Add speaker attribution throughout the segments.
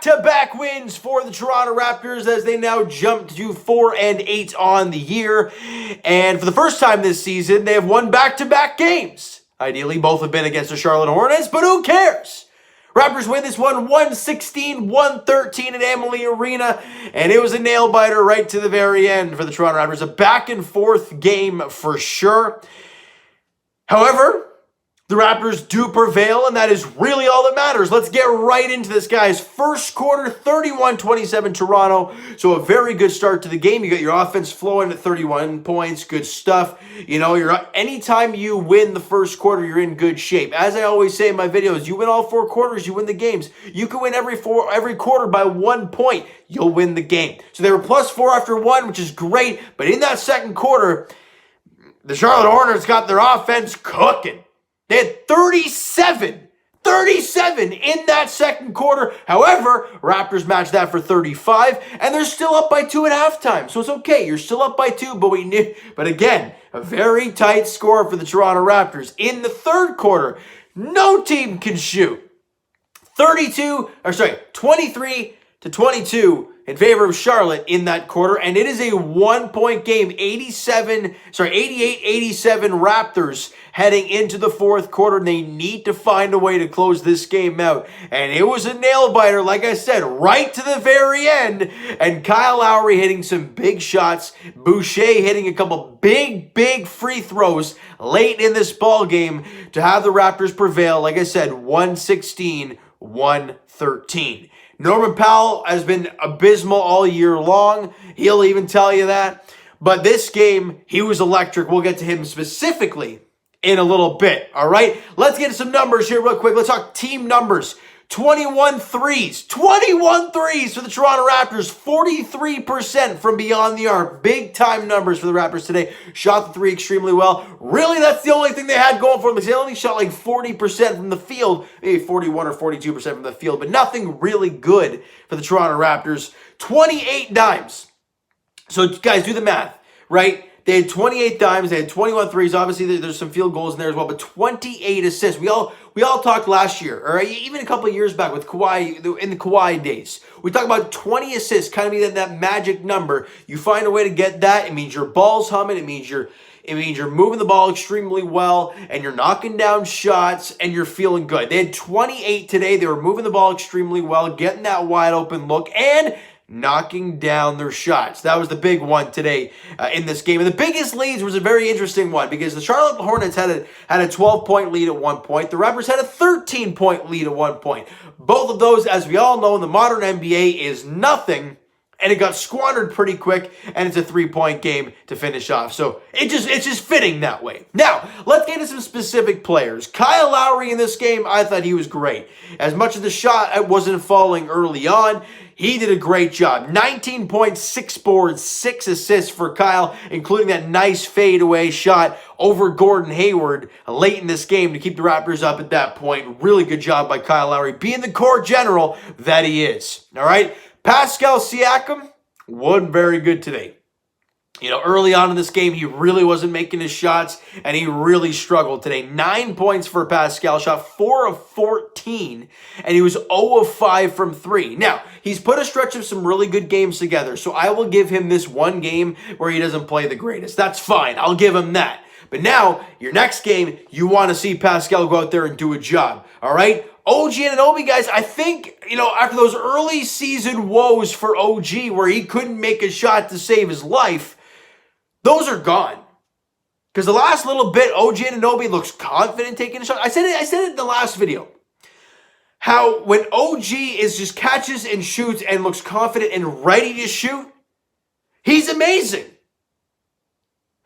Speaker 1: back-to-back wins for the Toronto Raptors as they now jump to 4-8 on the year. And for the first time this season, they have won back-to-back games. Ideally, both have been against the Charlotte Hornets, but who cares? Raptors win this one 116-113 at Amalie Arena, and it was a nail-biter right to the very end for the Toronto Raptors. A back-and-forth game for sure. However, the Raptors do prevail, and that is really all that matters. Let's get right into this, guys. First quarter, 31-27 Toronto. So a very good start to the game. You got your offense flowing at 31 points. Good stuff. You know, anytime you win the first quarter, you're in good shape. As I always say in my videos, you win all 4 quarters, you win the games. You can win every quarter by 1 point. You'll win the game. So they were +4 after 1, which is great. But in that second quarter, the Charlotte Hornets got their offense cooking. They had 37 in that second quarter. However, Raptors matched that for 35, and they're still up by 2 at halftime. So it's okay. You're still up by 2, but again, a very tight score for the Toronto Raptors. In the third quarter, no team can shoot. 23-22 in favor of Charlotte in that quarter, and it is a 1-point game. 88-87 Raptors heading into the fourth quarter, and they need to find a way to close this game out. And it was a nail-biter, like I said, right to the very end. And Kyle Lowry hitting some big shots. Boucher hitting a couple big free throws late in this ball game to have the Raptors prevail, like I said, 116-113. Norman Powell has been abysmal all year long. He'll even tell you that. But this game, he was electric. We'll get to him specifically in a little bit, all right? Let's get some numbers here real quick. Let's talk team numbers. 21 threes for the Toronto Raptors, 43% from beyond the arc. Big time numbers for the Raptors today. Shot the 3 extremely well. Really, that's the only thing they had going for them, because they only shot like 40% from the field, maybe 41 or 42% from the field, but nothing really good for the Toronto Raptors. 28 dimes. So guys, do the math, right? They had 28 dimes. They had 21 threes. Obviously, there's some field goals in there as well, but 28 assists. We all talked last year, or even a couple of years back with Kawhi, in the Kawhi days. We talked about 20 assists, kind of be that magic number. You find a way to get that. It means your ball's humming. It means you're moving the ball extremely well, and you're knocking down shots, and you're feeling good. They had 28 today. They were moving the ball extremely well, getting that wide open look, and knocking down their shots. That was the big one today in this game. And the biggest leads was a very interesting one, because the Charlotte Hornets had a 12-point lead at one point. The Raptors had a 13-point lead at one point. Both of those, as we all know, in the modern NBA is nothing, and it got squandered pretty quick, and it's a 3-point game to finish off. So it's just fitting that way. Now, let's get into some specific players. Kyle Lowry in this game, I thought he was great. As much as the shot wasn't falling early on, he did a great job. 19 points, 6 boards, 6 assists for Kyle, including that nice fadeaway shot over Gordon Hayward late in this game to keep the Raptors up at that point. Really good job by Kyle Lowry, being the core general that he is. All right? Pascal Siakam wasn't very good today. You know, early on in this game, he really wasn't making his shots, and he really struggled today. 9 points for Pascal, shot 4 of 14, and he was 0 of 5 from 3. Now, he's put a stretch of some really good games together, so I will give him this one game where he doesn't play the greatest. That's fine. I'll give him that. But now, your next game, you want to see Pascal go out there and do a job, all right? OG Anunoby, guys, I think, you know, after those early season woes for OG where he couldn't make a shot to save his life, those are gone. Because the last little bit, OG Anunoby looks confident taking a shot. I said it in the last video. How when OG just catches and shoots and looks confident and ready to shoot, he's amazing.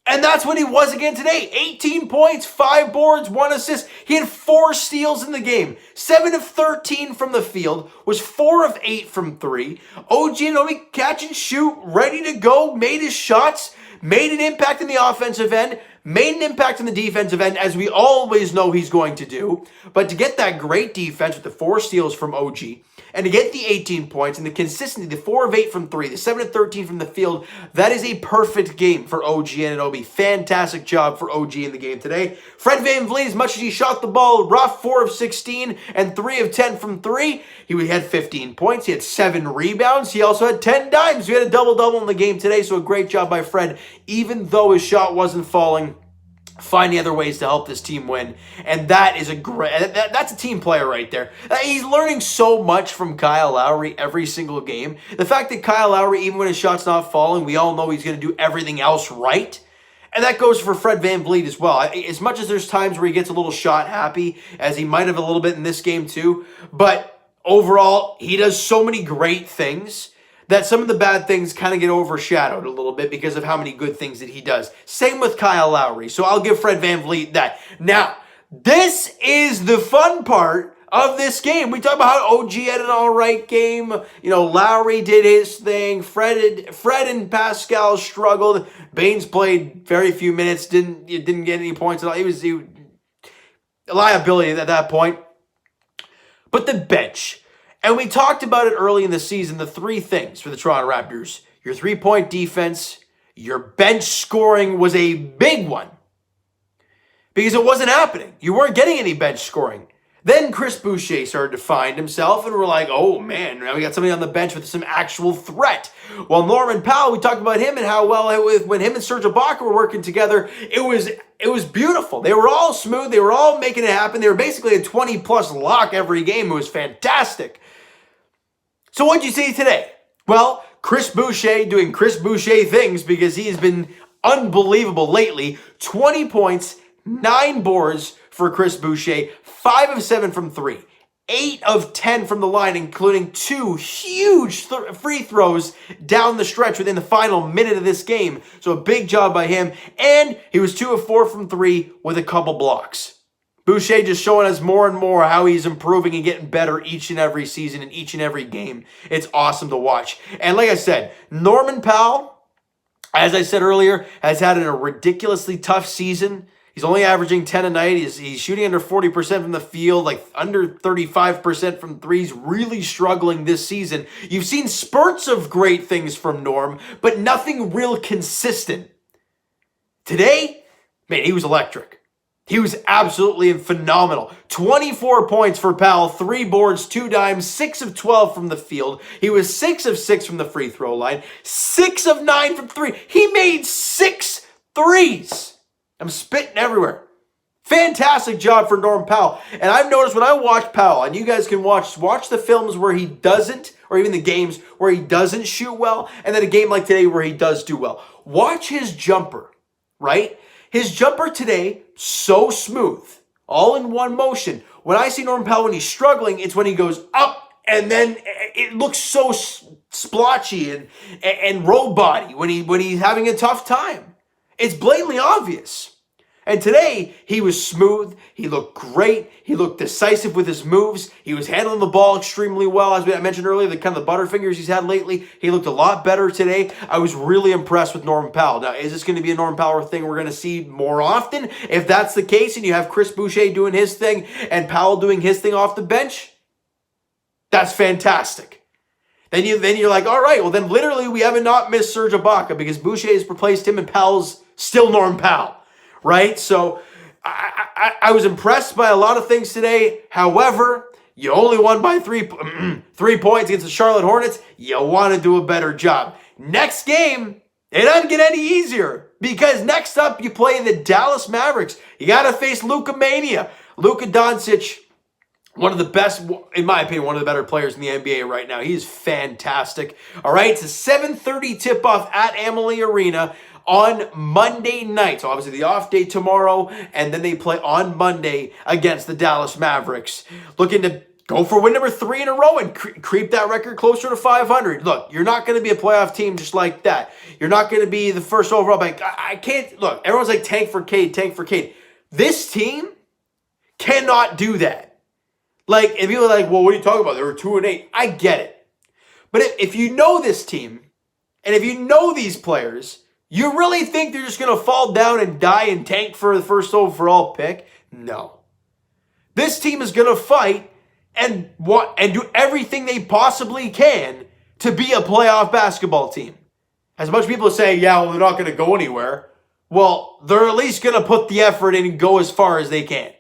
Speaker 1: And that's what he was again today. 18 points, 5 boards, 1 assist. He had 4 steals in the game. 7 of 13 from the field. Was 4 of 8 from 3. OG Anunoby catch and shoot, ready to go, made his shots, made an impact in the offensive end, made an impact on the defensive end, as we always know he's going to do. But to get that great defense with the 4 steals from OG, and to get the 18 points and the consistency, the 4 of 8 from 3, the 7 of 13 from the field, that is a perfect game for OG Anunoby. Fantastic job for OG in the game today. Fred VanVleet, as much as he shot the ball rough, 4 of 16 and 3 of 10 from 3, he had 15 points. He had 7 rebounds. He also had 10 dimes. He had a double-double in the game today, so a great job by Fred, even though his shot wasn't falling. Finding other ways to help this team win. And that is that's a team player right there. He's learning so much from Kyle Lowry every single game. The fact that Kyle Lowry, even when his shot's not falling, we all know he's going to do everything else right. And that goes for Fred VanVleet as well. As much as there's times where he gets a little shot happy, as he might have a little bit in this game too, but overall, he does so many great things that some of the bad things kind of get overshadowed a little bit because of how many good things that he does. Same with Kyle Lowry, so I'll give Fred VanVleet that. Now, this is the fun part of this game. We talk about how OG had an all right game. You know, Lowry did his thing. Fred and Pascal struggled. Baines played very few minutes, didn't get any points at all. He was a liability at that point. But the bench. And we talked about it early in the season, the 3 things for the Toronto Raptors. Your 3-point defense, your bench scoring was a big one. Because it wasn't happening. You weren't getting any bench scoring. Then Chris Boucher started to find himself, and we're like, oh man, now we got somebody on the bench with some actual threat. Well, Norman Powell, we talked about him and how well when him and Serge Ibaka were working together, it was beautiful. They were all smooth. They were all making it happen. They were basically a 20-plus lock every game. It was fantastic. So what'd you see today? Well, Chris Boucher doing Chris Boucher things because he has been unbelievable lately. 20 points, 9 boards for Chris Boucher, 5 of 7 from 3, 8 of 10 from the line, including 2 huge free throws down the stretch within the final minute of this game. So a big job by him. And he was 2 of 4 from 3 with a couple blocks. Boucher just showing us more and more how he's improving and getting better each and every season and each and every game. It's awesome to watch. And like I said, Norman Powell, as I said earlier, has had a ridiculously tough season. He's only averaging 10 a night. He's shooting under 40% from the field, like under 35% from threes, really struggling this season. You've seen spurts of great things from Norm, but nothing real consistent. Today, man, he was electric. He was absolutely phenomenal. 24 points for Powell, 3 boards, 2 dimes, 6 of 12 from the field. He was 6 of 6 from the free throw line, 6 of 9 from 3. He made 6 threes. I'm spitting everywhere. Fantastic job for Norm Powell. And I've noticed when I watch Powell, and you guys can watch the films where he doesn't, or even the games where he doesn't shoot well, and then a game like today where he does do well. Watch his jumper, right? His jumper today, so smooth, all in one motion. When I see Norman Powell when he's struggling, it's when he goes up and then it looks so splotchy and robot-y when he's having a tough time. It's blatantly obvious. And today, he was smooth. He looked great. He looked decisive with his moves. He was handling the ball extremely well. As I mentioned earlier, the kind of the butterfingers he's had lately, he looked a lot better today. I was really impressed with Norman Powell. Now, is this going to be a Norman Powell thing we're going to see more often? If that's the case, and you have Chris Boucher doing his thing and Powell doing his thing off the bench, that's fantastic. Then you're like, all right, well then literally we haven't not missed Serge Ibaka because Boucher has replaced him and Powell's still Norman Powell. Right? So I was impressed by a lot of things today. However, you only won by 3 points against the Charlotte Hornets. You want to do a better job. Next game, it doesn't get any easier because next up you play the Dallas Mavericks. You got to face Luka Mania. Luka Doncic, one of the best, in my opinion, one of the better players in the NBA right now. He is fantastic. All right, it's a 7:30 tip-off at Amalie Arena on Monday night. So obviously the off day tomorrow, and then they play on Monday against the Dallas Mavericks. Looking to go for win number 3 in a row and creep that record closer to 500. Look, you're not going to be a playoff team just like that. You're not going to be the first overall. Like, I can't, look, everyone's like tank for Cade, tank for Cade. This team cannot do that. Like, and people are like, well, what are you talking about? They were 2-8. I get it. But if you know this team, and if you know these players, You really think they're just going to fall down and die and tank for the first overall pick? No. This team is going to fight and do everything they possibly can to be a playoff basketball team. As much people say, yeah, well, they're not going to go anywhere. Well, they're at least going to put the effort in and go as far as they can.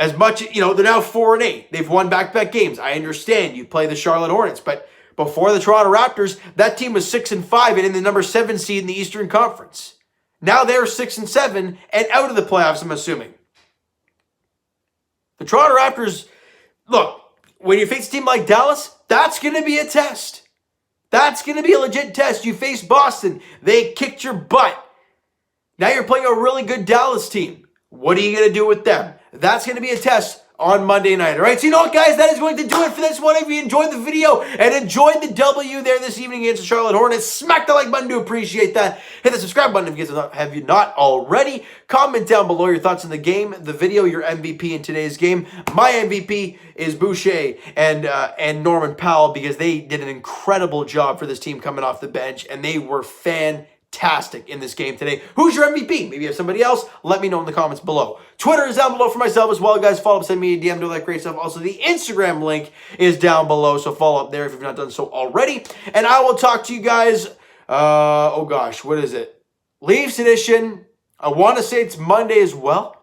Speaker 1: As much, they're now 4-8. They've won back-to-back games. I understand you play the Charlotte Hornets, but before the Toronto Raptors, that team was 6-5 and in the number 7 seed in the Eastern Conference. Now they're 6-7 and out of the playoffs, I'm assuming. The Toronto Raptors, look, when you face a team like Dallas, that's going to be a test. That's going to be a legit test. You face Boston. They kicked your butt. Now you're playing a really good Dallas team. What are you going to do with them? That's going to be a test on Monday night. All right, so you know what, guys? That is going to do it for this one. If you enjoyed the video and enjoyed the W there this evening against the Charlotte Hornets, smack the like button to appreciate that. Hit the subscribe button if you guys have you not already. Comment down below your thoughts on the game, the video, your MVP in today's game. My MVP is Boucher and Norman Powell because they did an incredible job for this team coming off the bench, and they were fantastic in this game today. Who's your MVP? Maybe you have somebody else. Let me know in the comments below. Twitter is down below for myself as well, guys. Follow up, send me a DM, do all that great stuff. Also, the Instagram link is down below, so follow up there if you've not done so already. And I will talk to you guys, oh gosh, what is it? Leafs edition. I want to say it's Monday as well.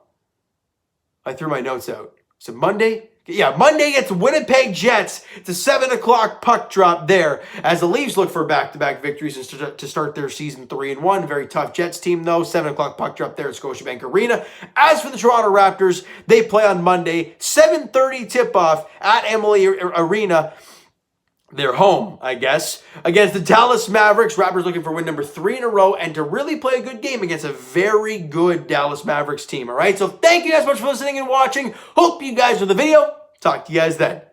Speaker 1: I threw my notes out. Is it Monday? Yeah, Monday gets Winnipeg Jets. It's a 7 o'clock puck drop there as the Leafs look for back-to-back victories to start their season 3-1. Very tough Jets team, though. 7 o'clock puck drop there at Scotiabank Arena. As for the Toronto Raptors, they play on Monday. 7:30 tip-off at Emily Arena. They're home, I guess, against the Dallas Mavericks. Raptors looking for win number 3 in a row and to really play a good game against a very good Dallas Mavericks team, all right? So thank you guys so much for listening and watching. Hope you guys enjoyed the video. Talk to you guys then.